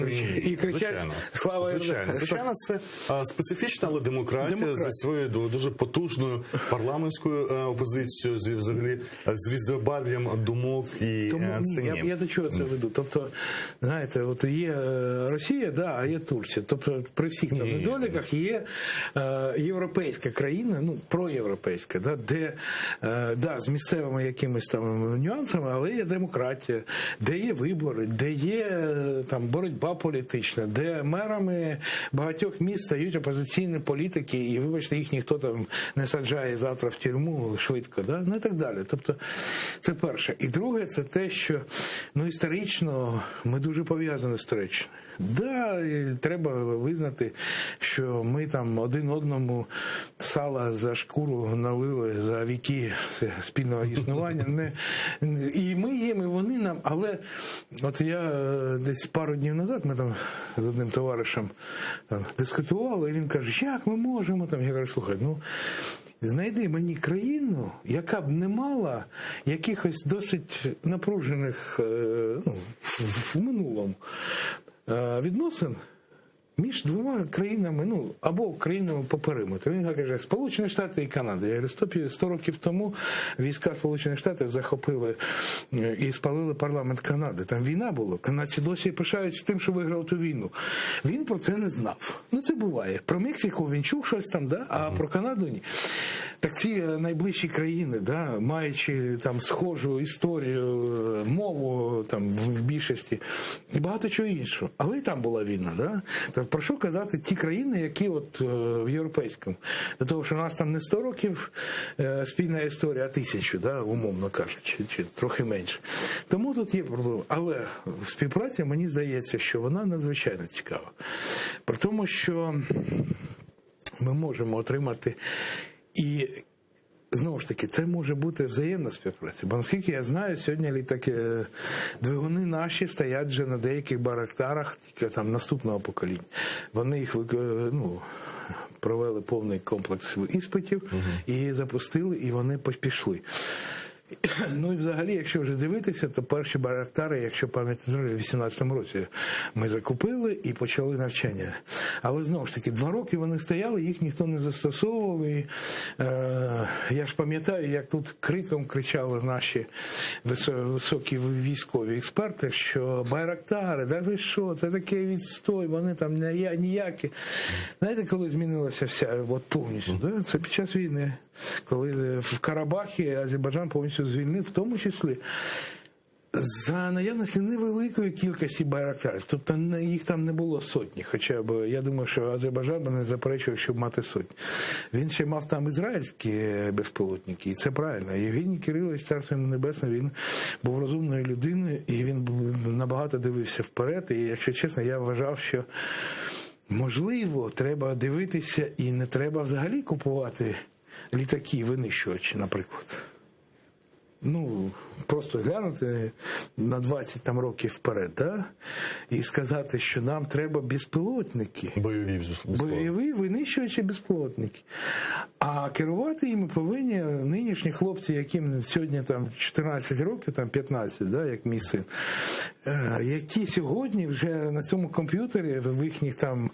кричать «Слава Ердогану». Звичайно, це специфічна, але демократія зі своєю дуже потужною парламентською опозицією, взагалі з різнобарв'ям думок і цінів. Я до чого це веду? Тобто, знаєте, от є Росія, а є Турція. Тобто при всіх там недоліках є європейська країна, проєвропейська, де з місцевими якимись там нюансами, але є демократія, де є вибори, де є там боротьба політична, де мерами багатьох міст стають опозиційні політики, і, вибачте, їх ніхто там не саджає завтра в тюрму швидко, і так далі. Тобто, це перше. І друге, це те, що, історично ми дуже пов'язані з Туреччиною. Треба визнати, що ми там один одному сала за шкуру налили за віки спільного існування. І ми їм, і вони нам. Але от я десь пару днів назад, ми там з одним товаришем дискутували, і він каже, як ми можемо там. Я кажу, слухай, знайди мені країну, яка б не мала якихось досить напружених в минулому відносин між двома країнами, або країнами по периметру. Він каже, Сполучені Штати і Канада. Я говорю, 100 років тому війська Сполучених Штатів захопили і спалили парламент Канади. Там війна була. Канадці досі пишаються тим, що виграли ту війну. Він про це не знав. Це буває. Про Мексику він чув щось там, а про Канаду ні. Так ці найближчі країни, маючи там схожу історію, мову там в більшості і багато чого іншого. Але і там була війна, про що казати ті країни, які от в європейському? До того, що у нас там не 100 років спільна історія, а 1000, умовно кажучи, чи трохи менше. Тому тут є проблема. Але співпраця, мені здається, що вона надзвичайно цікава. При тому, що ми можемо отримати і знову ж таки, це може бути взаємна співпраця. Бо, наскільки я знаю, сьогодні двигуни наші стоять вже на деяких барактарах тільки там наступного покоління. Вони їх провели повний комплекс іспитів і запустили, і вони пішли. І взагалі, якщо вже дивитися, то перші барактари, якщо пам'ятаєте, в 18-му році ми закупили і почали навчання. Але знову ж таки, 2 роки вони стояли, їх ніхто не застосовував. І, я ж пам'ятаю, як тут криком кричали наші високі військові експерти, що байрактари, ви що, це такий відстой, вони там ніякі. Знаєте, коли змінилася вся, повністю, це під час війни. Коли в Карабахі Азербайджан повністю звільнив, в тому числі за наявності невеликої кількості байрактарів. Тобто їх там не було сотні. Хоча б, я думаю, що Азербайджан не заперечував, щоб мати сотні. Він ще мав там ізраїльські безпілотники, і це правильно. Євгеній Кирилович, царство йому небесне, він був розумною людиною, і він набагато дивився вперед. І, якщо чесно, я вважав, що можливо, треба дивитися і не треба взагалі купувати літаки, винищувачі, наприклад. Просто глянути на 20 там років вперед, і сказати, що нам треба безпілотники. Бойові винищувачі безпілотники. А керувати їми повинні нинішні хлопці, яким сьогодні там 14 років, там 15, як мій син, які сьогодні вже на цьому комп'ютері, в їхніх там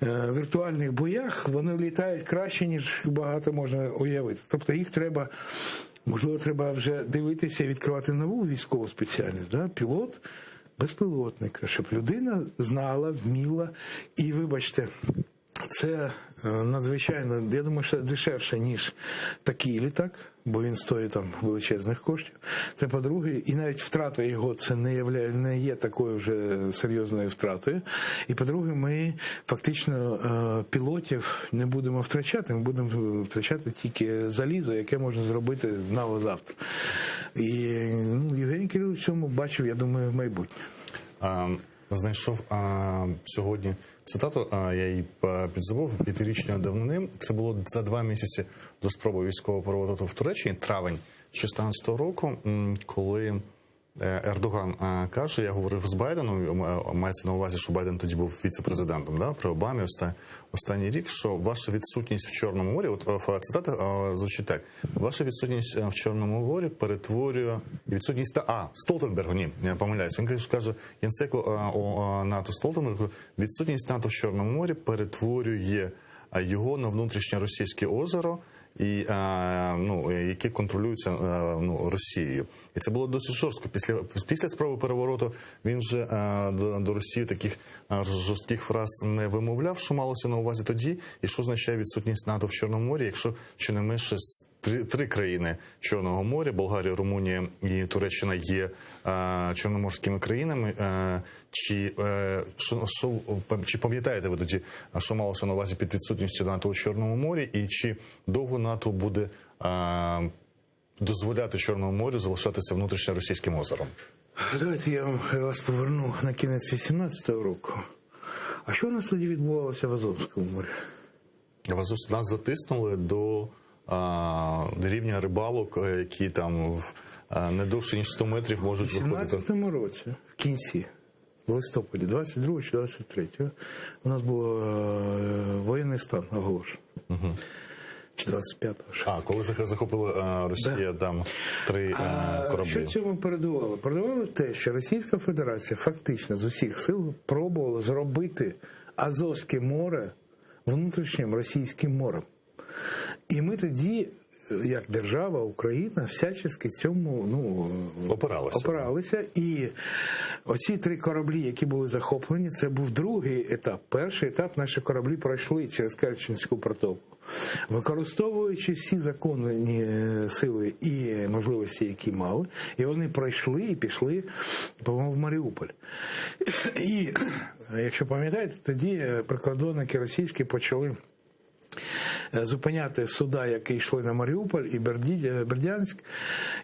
віртуальних боях, вони літають краще, ніж багато можна уявити. Тобто їх треба... Можливо, треба вже дивитися і відкривати нову військову спеціальність, пілот безпілотника, щоб людина знала, вміла і, вибачте, Це надзвичайно, я думаю, що це дешевше, ніж такий літак, бо він стоїть там величезних коштів. Це по-друге, і навіть втрата його це не є такою вже серйозною втратою. І по-друге, ми фактично пілотів не будемо втрачати, ми будемо втрачати тільки залізо, яке можна зробити завтра. І Євгеній Кирилович в цьому бачив, я думаю, майбутнє. Знайшов сьогодні цитату, я її підзабув, 5-річної давнини. Це було за 2 місяці до спроби військового перевороту в Туреччині, травень 2016 року, коли Ердоган каже, я говорив з Байденом, мається на увазі, що Байден тоді був віце-президентом, да, при Обамі останній рік, що ваша відсутність в Чорному морі, от цитата звучить так, ваша відсутність в Чорному морі перетворює, відсутність Столтенбергу, ні, я помиляюсь, він каже Єнсеку НАТО Столтенбергу, відсутність НАТО в Чорному морі перетворює його на внутрішнє російське озеро, і які контролюються Росією, і це було досить жорстко. Після спроби перевороту він вже до Росії таких жорстких фраз не вимовляв, що малося на увазі тоді, і що означає відсутність НАТО в Чорному морі, якщо щонайменше 3 країни Чорного моря, Болгарія, Румунія і Туреччина є чорноморськими країнами. Чи пам'ятаєте ви тоді, що малося на увазі під відсутністю НАТО у Чорному морі, і чи довго НАТО буде дозволяти Чорному морю залишатися внутрішньо російським озером? Давайте я вас поверну на кінець 18-го року. А що у нас тоді відбувалося в Азовському морі? Нас затиснули до рівня рибалок, які там не довше, ніж 100 метрів можуть виходити. У 18-му році, в кінці, в листопаді, 22 чи 23, у нас був воєнний стан оголошений. Чи 25-го. Коли захопила Росія там 3 кораблі. Що цьому передувало? Передувало те, що Російська Федерація фактично з усіх сил пробувала зробити Азовське море внутрішнім російським морем. І ми тоді, як держава, Україна, всячески цьому опиралися. І оці 3 кораблі, які були захоплені, це був другий етап. Перший етап наші кораблі пройшли через Керченську протоку, використовуючи всі законні сили і можливості, які мали, і вони пройшли і пішли, по-моєму, в Маріуполь. І, якщо пам'ятаєте, тоді прикордонники російські почали зупиняти суда, які йшли на Маріуполь і Бердянськ,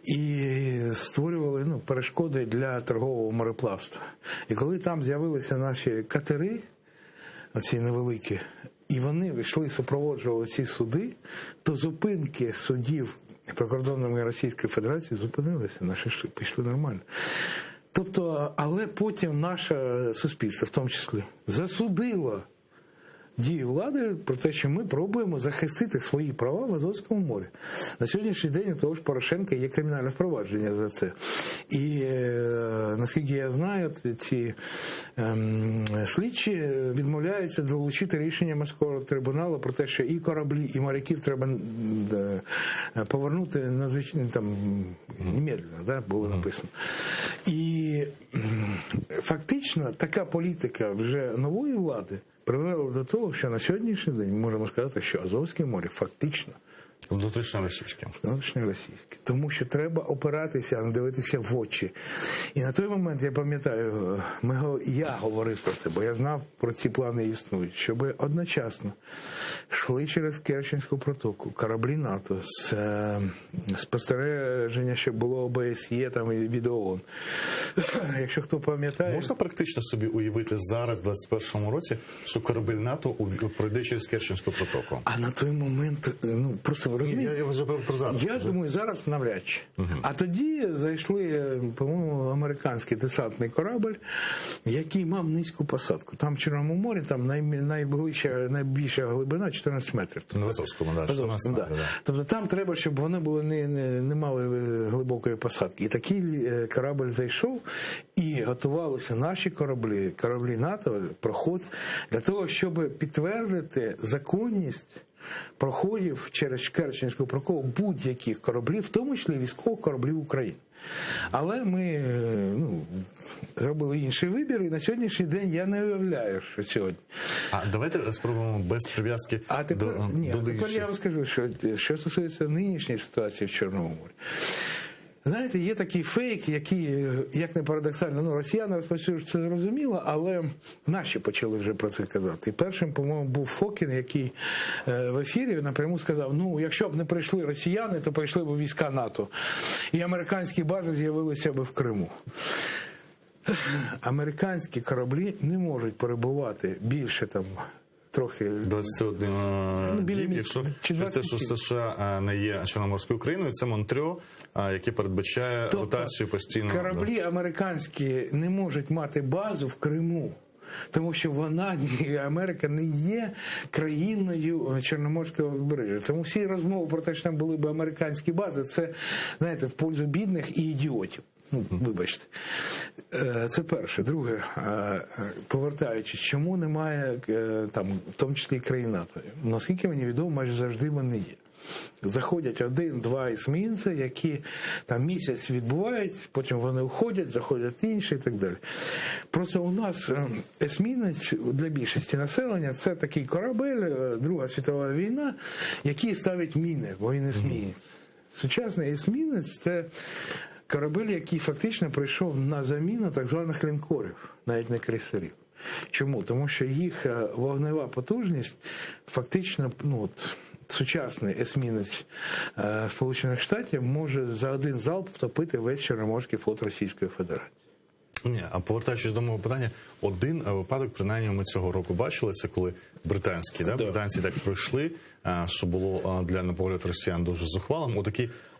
і створювали перешкоди для торгового мореплавства. І коли там з'явилися наші катери, оці невеликі, і вони йшли, супроводжували ці суди, то зупинки судів прикордонними Російської Федерації зупинилися, наші пішли нормально. Тобто, але потім наше суспільство, в тому числі, засудило дії влади про те, що ми пробуємо захистити свої права в Азовському морі. На сьогоднішній день у того ж Порошенка є кримінальне впровадження за це. І, наскільки я знаю, ці слідчі відмовляються долучити рішення Морського трибуналу про те, що і кораблі, і моряків треба повернути надзвичайно немедленно, було написано. І фактично така політика вже нової влади привело до того, що на сьогоднішній день ми можемо сказати, що Азовське море фактично внутрішньоросійське. Внутрішньоросійське. Тому що треба опиратися, а не дивитися в очі. І на той момент, я пам'ятаю, я говорив про це, бо я знав, про ці плани існують, щоб одночасно йшли через Керченську протоку кораблі НАТО з спостереження, що було ОБСЄ там, і від ООН. Якщо хто пам'ятає... Можна практично собі уявити зараз, в 21-му році, що корабель НАТО пройде через Керченську протоку? А на той момент, просто ви розумієте? Я вже про зараз. Я думаю, зараз навряд чи. А тоді зайшли, по-моєму, американський десантний корабль, який мав низьку посадку. Там в Чорному морі, там найбільша глибина 14 метрів. На Азовському, так. Тобто там треба, щоб вони були не мали глибокої посадки. І такий корабль зайшов, і готувалися наші кораблі НАТО, проход, для того, щоб підтвердити законність проходів через Керченську протоку будь-яких кораблів, в тому числі військових кораблів України. Але ми зробили інший вибір, і на сьогоднішній день я не уявляю, що сьогодні. А давайте спробуємо без прив'язки Тепер до я вам скажу, що стосується нинішньої ситуації в Чорному морі. Знаєте, є такий фейк, який, як не парадоксально, росіяни розповсюджують, це зрозуміло, але наші почали вже про це казати. І першим, по-моєму, був Фокін, який в ефірі напряму сказав, якщо б не прийшли росіяни, то прийшли б війська НАТО. І американські бази з'явилися б в Криму. Американські кораблі не можуть перебувати більше трохи 21 діб, якщо те, що 27. США не є Чорноморською країною, це Монтрьо, який передбачає ротацію постійно. Кораблі американські не можуть мати базу в Криму, тому що Америка не є країною Чорноморського узбережжя. Тому всі розмови про те, що там були б американські бази, це, знаєте, в пользу бідних і ідіотів. Вибачте. Це перше. Друге, повертаючись, чому немає в тому числі і країн НАТО? Наскільки мені відомо, майже завжди вони є. Заходять 1-2 есмінці, які там місяць відбувають, потім вони уходять, заходять інші і так далі. Просто у нас есмінець для більшості населення це такий корабель, Друга світова війна, який ставить міни, бо він есмінець. Сучасний есмінець – це корабель, який фактично прийшов на заміну так званих лінкорів, навіть не крейсерів. Чому? Тому що їх вогнева потужність фактично, сучасний есмінець Сполучених Штатів може за один залп втопити весь Чорноморський флот Російської Федерації. Ні, а повертаючись до мого питання, один випадок, принаймні, ми цього року бачили, це коли британські, британці так пройшли, що було для наполягу росіян дуже зухвалим.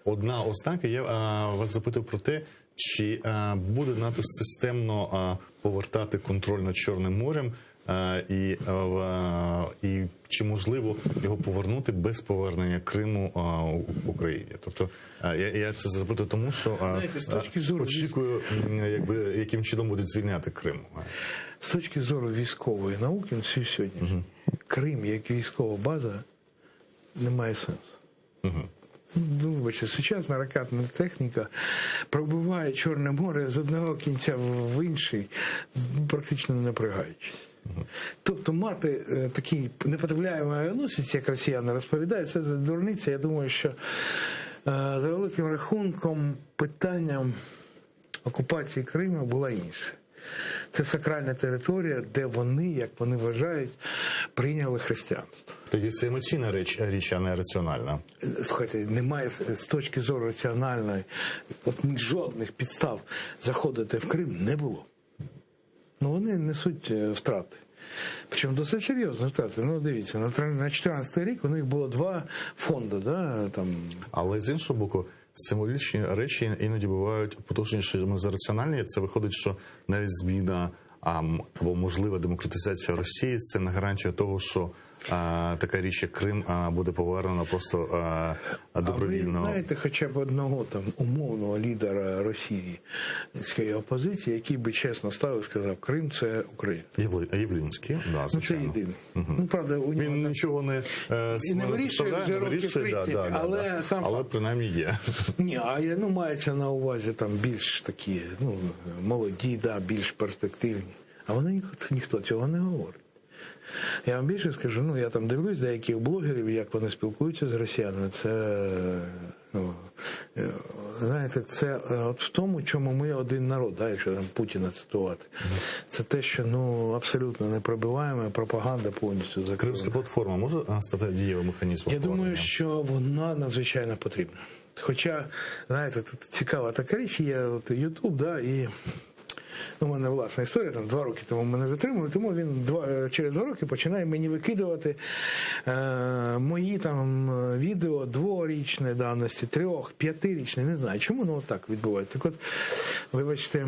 Одна ознака, я вас запитую про те, чи буде НАТО системно повертати контроль над Чорним морем, і чи можливо його повернути без повернення Криму Україні? Тобто я це запитую тому, що очікую, яким чином будуть звільняти Крим. З точки зору військової науки на сьогодні Крим як військова база не має сенсу. Вибачте, сучасна ракетна техніка пробиває Чорне море з одного кінця в інший, практично не напрягаючись. Тобто мати такий непотребляємий авіаносець, як росіяни розповідають, це дурниця. Я думаю, що за великим рахунком питанням окупації Криму була інша. Це сакральна територія, де вони, як вони вважають, прийняли християнство. Тоді це емоційна річ, а не раціональна. Слухайте, немає з точки зору раціональної жодних підстав заходити в Крим не було. Вони несуть втрати. Причому досить серйозні втрати. Дивіться, на 2014 рік у них було 2 фонди. Але з іншого боку, символічні речі іноді бувають потужнішими за раціональні. Це виходить, що навіть зміна або можлива демократизація Росії – це не гарантія того, що така річ, як Крим, буде повернена просто добровільно. А ви знаєте хоча б одного умовного лідера російської опозиції, який би чесно став і сказав, Крим – це Україна? Явлінський, звичайно. Це єдиний. Правда, у нього він нічого не вирішує вже років 30, але принаймні є. Ні, мається на увазі більш такі, молоді, більш перспективні. А вони ніхто цього не говорить. Я вам більше скажу, я дивлюсь деяких блогерів, як вони спілкуються з росіянами. Це, знаєте, це от в тому, чому ми один народ, якщо Путіна цитувати. Це те, що абсолютно непробиваємо, пропаганда повністю закрита. Кримська платформа може стати дієвим механізмом? Я думаю, що вона надзвичайно потрібна. Хоча, знаєте, тут цікава така річ, є Ютуб, і у мене власна історія, 2 роки тому мене затримали, тому він через 2 роки починає мені викидувати мої відео 2-річної давності, 3-, 5-річної, не знаю, чому, так відбувається. Так от, вибачте,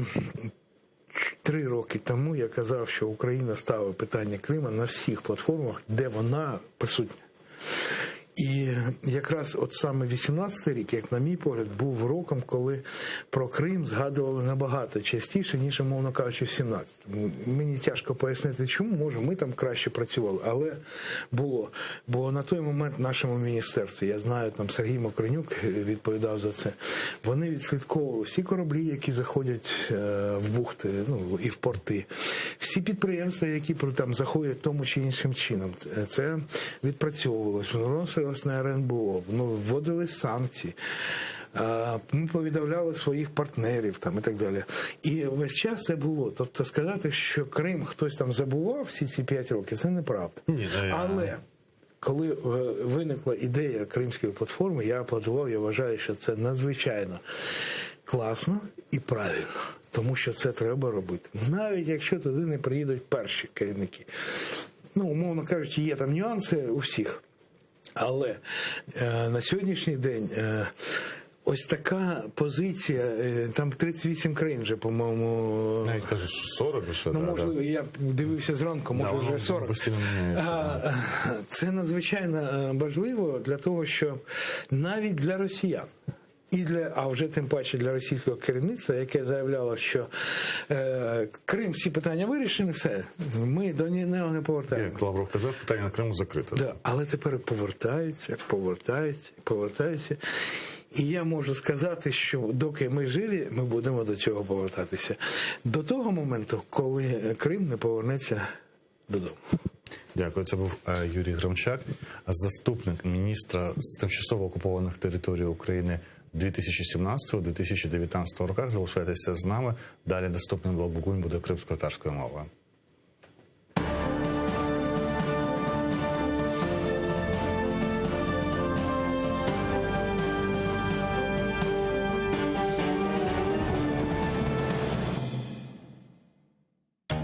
3 роки тому я казав, що Україна ставить питання Криму на всіх платформах, де вона присутня. І якраз от саме 18-й рік, як на мій погляд, був роком, коли про Крим згадували набагато частіше, ніж, умовно кажучи, в 17-му. Мені тяжко пояснити, чому, може, ми там краще працювали, але було. Бо на той момент в нашому міністерстві, я знаю, там Сергій Мокринюк відповідав за це, вони відслідковували всі кораблі, які заходять в бухти, ну, і в порти, всі підприємства, які там заходять тому чи іншим чином. Це відпрацьовувалось, вносилось на РНБО, вводились санкції. Ми повідомляли своїх партнерів там і так далі. І весь час це було. Тобто сказати, що Крим хтось там забував всі ці 5 років, це неправда. Але коли виникла ідея Кримської платформи, я аплодував, я вважаю, що це надзвичайно класно і правильно. Тому що це треба робити. Навіть якщо туди не приїдуть перші керівники. Ну, умовно кажучи, є там нюанси у всіх. Але на сьогоднішній день ось така позиція, там 38 країн вже, по-моєму... Навіть кажуть, що 40 ще. Ну, можливо, я дивився зранку, може вже 40. Це надзвичайно важливо для того, що навіть для росіян, а вже тим паче для російського керівництва, яке заявляло, що Крим, всі питання вирішені, все, ми до нього не повертаємося. Як Лавров казав, питання на Криму закрите. Да, але тепер повертаються. І я можу сказати, що доки ми живі, ми будемо до цього повертатися. До того моменту, коли Крим не повернеться додому. Дякую. Це був Юрій Громчак, заступник міністра з тимчасово окупованих територій України 2017-2019 роках. Залишайтеся з нами. Далі наступним блок буде кримсько-татарською мовою.